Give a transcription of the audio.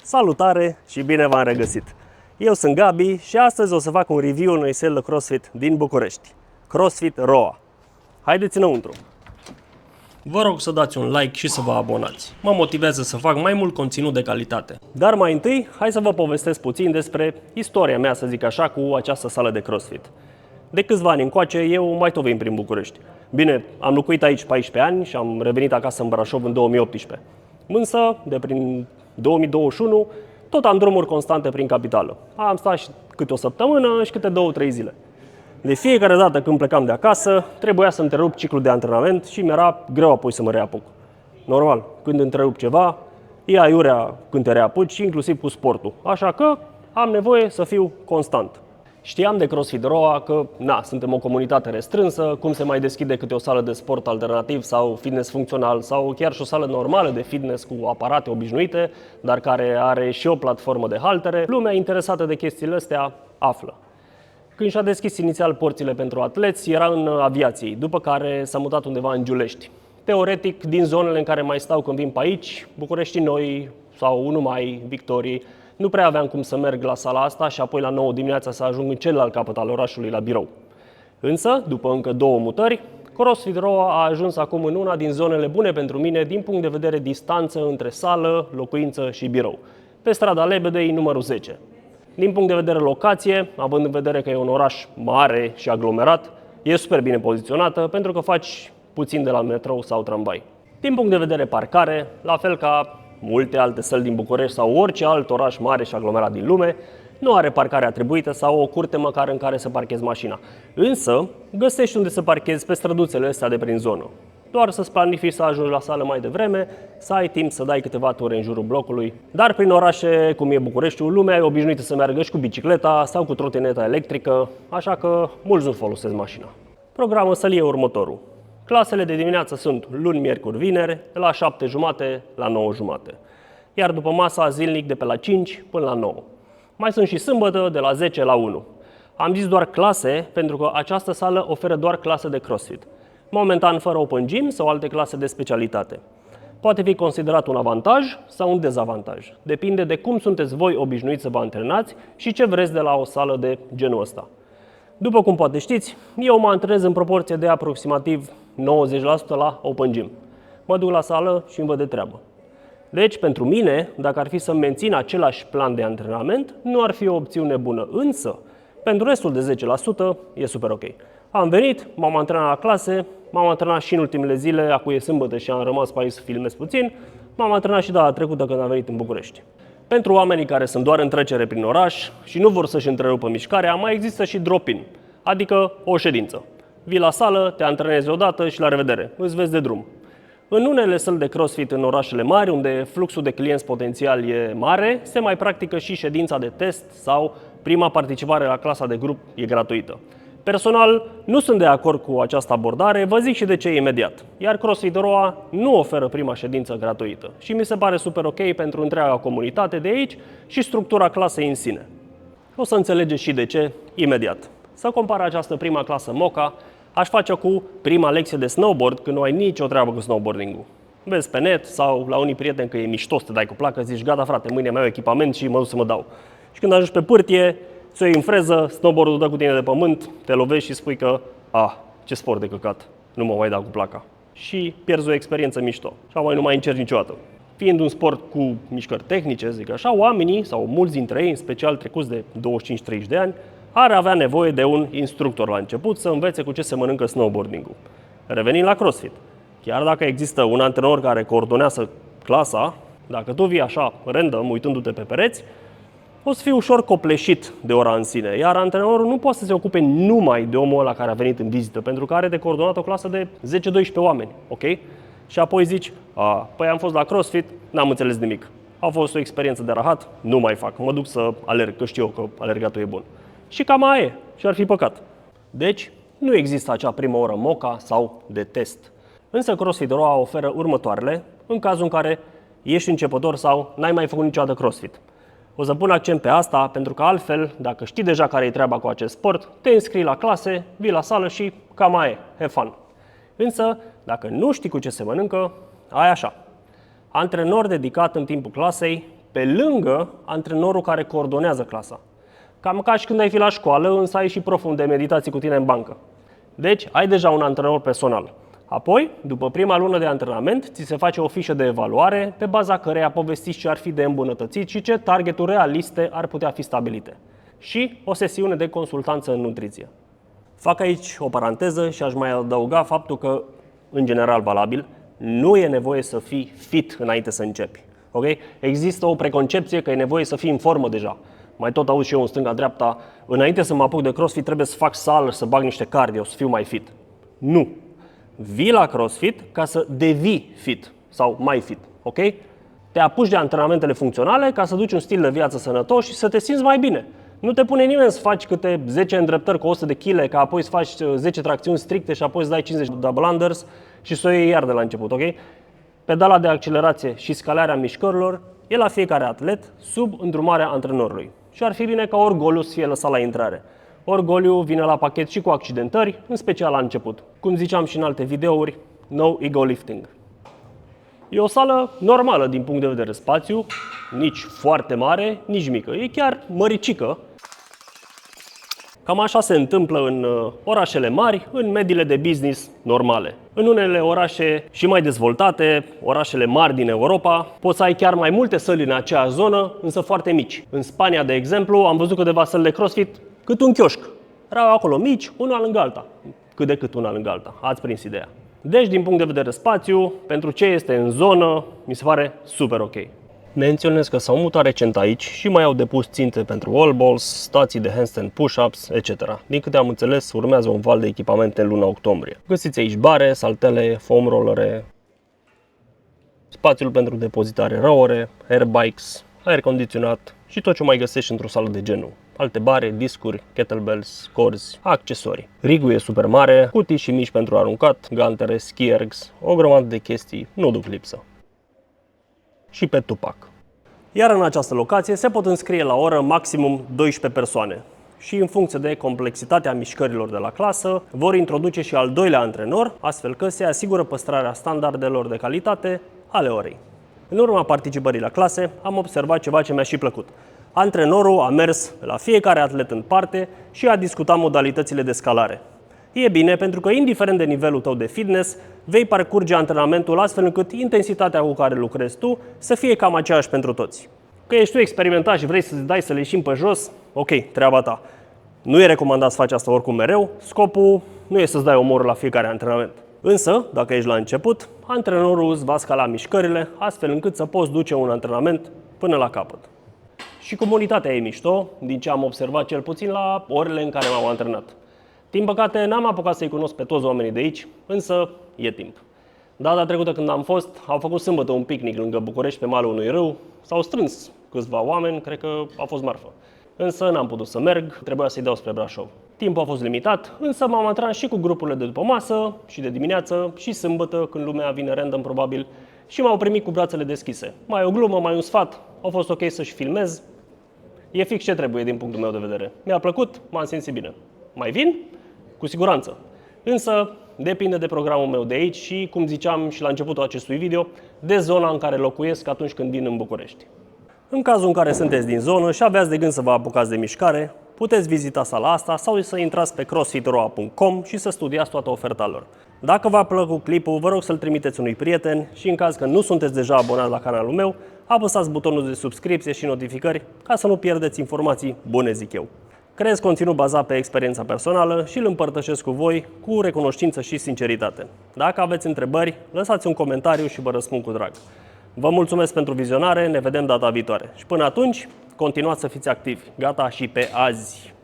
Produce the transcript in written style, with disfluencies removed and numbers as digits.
Salutare și bine v-am regăsit! Eu sunt Gabi și astăzi o să fac un review unei săli de CrossFit din București, CrossFit Roa. Haideți înăuntru! Vă rog să dați un like și să vă abonați. Mă motivează să fac mai mult conținut de calitate. Dar mai întâi, hai să vă povestesc puțin despre istoria mea, să zic așa, cu această sală de CrossFit. De câțiva ani încoace, eu mai tot vin prin București. Bine, am locuit aici 14 ani și am revenit acasă în Brașov în 2018. Însă, de prin 2021, tot am drumuri constante prin capitală. Am stat și câte o săptămână și câte 2-3 zile. De fiecare dată când plecam de acasă, trebuia să întrerup ciclul de antrenament și mi-era greu apoi să mă reapuc. Normal, când întrerup ceva, e aiurea când te reapuci, inclusiv cu sportul. Așa că am nevoie să fiu constant. Știam de CrossFit Roa că, suntem o comunitate restrânsă, cum se mai deschide câte o sală de sport alternativ sau fitness funcțional sau chiar și o sală normală de fitness cu aparate obișnuite, dar care are și o platformă de haltere. Lumea interesată de chestiile astea află. Când și-a deschis inițial porțile pentru atleți, era în aviației, după care s-a mutat undeva în Giulești. Teoretic, din zonele în care mai stau când vin pe aici, București Noi sau Numai, Victorii, nu prea aveam cum să merg la sala asta și apoi la 9 dimineața să ajung în celălalt capăt al orașului, la birou. Însă, după încă 2 mutări, CrossFit Roa a ajuns acum în una din zonele bune pentru mine din punct de vedere distanță între sală, locuință și birou, pe strada Lebedei, numărul 10. Din punct de vedere locație, având în vedere că e un oraș mare și aglomerat, e super bine poziționată pentru că faci puțin de la metrou sau tramvai. Din punct de vedere parcare, la fel ca multe alte săli din București sau orice alt oraș mare și aglomerat din lume, nu are parcare atribuită sau o curte măcar în care să parchezi mașina. Însă, găsești unde să parchezi pe străduțele astea de prin zonă. Doar să-ți planifici să ajungi la sală mai devreme, să ai timp să dai câteva ture în jurul blocului. Dar prin orașe, cum e Bucureștiul, lumea e obișnuită să meargă și cu bicicleta sau cu trotineta electrică, așa că mulți nu folosesc mașina. Programul sălii e următorul. Clasele de dimineață sunt luni, miercuri, vineri, de la 7:30 la 9:30. Iar după masa zilnic de pe la 5 până la 9. Mai sunt și sâmbătă de la 10 la 1. Am zis doar clase pentru că această sală oferă doar clase de CrossFit. Momentan fără open gym sau alte clase de specialitate. Poate fi considerat un avantaj sau un dezavantaj. Depinde de cum sunteți voi obișnuiți să vă antrenați și ce vreți de la o sală de genul ăsta. După cum poate știți, eu mă antrenez în proporție de aproximativ 90% la open gym. Mă duc la sală și îmi văd de treabă. Deci, pentru mine, dacă ar fi să mențin același plan de antrenament, nu ar fi o opțiune bună. Însă, pentru restul de 10% e super ok. Am venit, m-am antrenat la clase, m-am antrenat și în ultimele zile, acum e sâmbătă și am rămas pe aici să filmez puțin, m-am antrenat și data trecută când am venit în București. Pentru oamenii care sunt doar în trecere prin oraș și nu vor să-și întrerupă mișcarea, mai există și drop-in, adică o ședință. Vii la sală, te antrenezi odată și la revedere, îți vezi de drum. În unele săli de CrossFit în orașele mari, unde fluxul de clienți potențial e mare, se mai practică și ședința de test sau prima participare la clasa de grup e gratuită. Personal, nu sunt de acord cu această abordare, vă zic și de ce imediat. Iar CrossFit Roa nu oferă prima ședință gratuită și mi se pare super ok pentru întreaga comunitate de aici și structura clasei în sine. O să înțelegeți și de ce imediat. Să compar această prima clasă Moca, aș face cu prima lecție de snowboard când nu ai nicio treabă cu snowboarding-ul. Vezi pe net sau la unii prieteni că e mișto să te dai cu placă, zici gata frate, mâine mai au echipament și mă duc să mă dau. Și când ajungi pe pârtie, ți-o iei în freză, snowboard-ul dă cu tine de pământ, te lovești și spui că ce sport de căcat, nu mă mai dau cu placa. Și pierzi o experiență mișto și apoi nu mai încerci niciodată. Fiind un sport cu mișcări tehnice, zic așa, oamenii sau mulți dintre ei, în special trecuți de 25-30 de ani, ar avea nevoie de un instructor la început să învețe cu ce se mănâncă snowboarding-ul. Revenind la CrossFit, chiar dacă există un antrenor care coordonează clasa, dacă tu vii așa random, uitându-te pe pereți, o să fii ușor copleșit de ora în sine, iar antrenorul nu poate să se ocupe numai de omul ăla care a venit în vizită, pentru că are de coordonat o clasă de 10-12 oameni, ok? Și apoi zici, păi am fost la CrossFit, n-am înțeles nimic. A fost o experiență de rahat, nu mai fac, mă duc să alerg, că știu eu că alergatul e bun. Și cam aia e, și ar fi păcat. Deci, nu există acea primă oră moca sau de test. Însă CrossFit Roa oferă următoarele, în cazul în care ești începător sau n-ai mai făcut niciodată CrossFit. O să pun accent pe asta, pentru că altfel, dacă știi deja care e treaba cu acest sport, te înscrii la clase, vii la sală și cam aia e, have fun. Însă, dacă nu știi cu ce se mănâncă, ai așa. Antrenor dedicat în timpul clasei, pe lângă antrenorul care coordonează clasa. Cam ca și când ai fi la școală, însă ai și proful de meditații cu tine în bancă. Deci, ai deja un antrenor personal. Apoi, după prima lună de antrenament, ți se face o fișă de evaluare pe baza căreia povestiți ce ar fi de îmbunătățit și ce targeturi realiste ar putea fi stabilite. Și o sesiune de consultanță în nutriție. Fac aici o paranteză și aș mai adăuga faptul că, în general valabil, nu e nevoie să fii fit înainte să începi. Okay? Există o preconcepție că e nevoie să fii în formă deja. Mai tot aud și eu în stânga-dreapta, înainte să mă apuc de CrossFit trebuie să fac sală, să bag niște cardio, să fiu mai fit. Nu! Vii la CrossFit ca să devii fit sau mai fit, ok? Te apuci de antrenamentele funcționale ca să duci un stil de viață sănătos și să te simți mai bine. Nu te pune nimeni să faci câte 10 îndreptări cu 100 de kg, ca apoi să faci 10 tracțiuni stricte și apoi să dai 50 de double unders și să o iei iar de la început, ok? Pedala de accelerație și scalarea mișcărilor e la fiecare atlet sub îndrumarea antrenorului. Și ar fi bine ca orgoliu să fie lăsat la intrare. Orgoliu vine la pachet și cu accidentări, în special la început. Cum ziceam și în alte videouri, no ego lifting. E o sală normală din punct de vedere spațiu, nici foarte mare, nici mică. E chiar măricică. Cam așa se întâmplă în orașele mari, în mediile de business normale. În unele orașe și mai dezvoltate, orașele mari din Europa, poți să ai chiar mai multe săli în aceeași zonă, însă foarte mici. În Spania, de exemplu, am văzut câteva săli de CrossFit cât un chioșc. Erau acolo mici, una lângă alta. Cât de cât una lângă alta. Ați prins ideea. Deci, din punct de vedere spațiu, pentru ce este în zonă, mi se pare super ok. Menționez că s-au mutat recent aici și mai au depus ținte pentru wall balls, stații de handstand push-ups, etc. Din câte am înțeles, urmează un val de echipamente în luna octombrie. Găsiți aici bare, saltele, foam rollere, spațiul pentru depozitare rowere, air bikes, aer condiționat și tot ce mai găsești într-o sală de genul. Alte bare, discuri, kettlebells, corzi, accesorii. Rigul e super mare, cutii și mici pentru aruncat, gantere, ski ergs, o grămadă de chestii, nu duc lipsă. Și pe Tupac. Iar în această locație se pot înscrie la oră maximum 12 persoane. Și în funcție de complexitatea mișcărilor de la clasă, vor introduce și al doilea antrenor, astfel că se asigură păstrarea standardelor de calitate ale orei. În urma participării la clase, am observat ceva ce mi-a și plăcut. Antrenorul a mers la fiecare atlet în parte și a discutat modalitățile de scalare. E bine pentru că, indiferent de nivelul tău de fitness, vei parcurge antrenamentul astfel încât intensitatea cu care lucrezi tu să fie cam aceeași pentru toți. Că ești tu experimentat și vrei să-ți dai să leșini pe jos, ok, treaba ta. Nu e recomandat să faci asta oricum mereu, scopul nu e să-ți dai omorul la fiecare antrenament. Însă, dacă ești la început, antrenorul îți va scala mișcările astfel încât să poți duce un antrenament până la capăt. Și comunitatea e mișto, din ce am observat cel puțin la orele în care m-am antrenat. Din păcate, n-am apucat să-i cunosc pe toți oamenii de aici, însă e timp. Data trecută când am fost, au făcut sâmbătă un picnic lângă București pe malul unui râu, s-au strâns câțiva oameni, cred că a fost marfă. Însă n-am putut să merg, trebuia să-i dau spre Brașov. Timpul a fost limitat, însă m-am antrenat și cu grupurile de după masă și de dimineață și sâmbătă, când lumea vine random probabil, și m-au primit cu brațele deschise. Mai o glumă, mai un sfat, a fost ok să-și filmez. E fix ce trebuie din punctul meu de vedere. Mi-a plăcut, m-am simțit bine. Mai vin? Cu siguranță. Însă depinde de programul meu de aici și, cum ziceam și la începutul acestui video, de zona în care locuiesc atunci când vin în București. În cazul în care sunteți din zonă și aveați de gând să vă apucați de mișcare, puteți vizita sala asta sau să intrați pe crossfitroa.com și să studiați toată oferta lor. Dacă v-a plăcut clipul, vă rog să-l trimiteți unui prieten și, în caz că nu sunteți deja abonați la canalul meu, apăsați butonul de subscripție și notificări ca să nu pierdeți informații bune, zic eu. Creez conținut bazat pe experiența personală și îl împărtășesc cu voi cu recunoștință și sinceritate. Dacă aveți întrebări, lăsați un comentariu și vă răspund cu drag. Vă mulțumesc pentru vizionare, ne vedem data viitoare. Și până atunci, continuați să fiți activi. Gata și pe azi!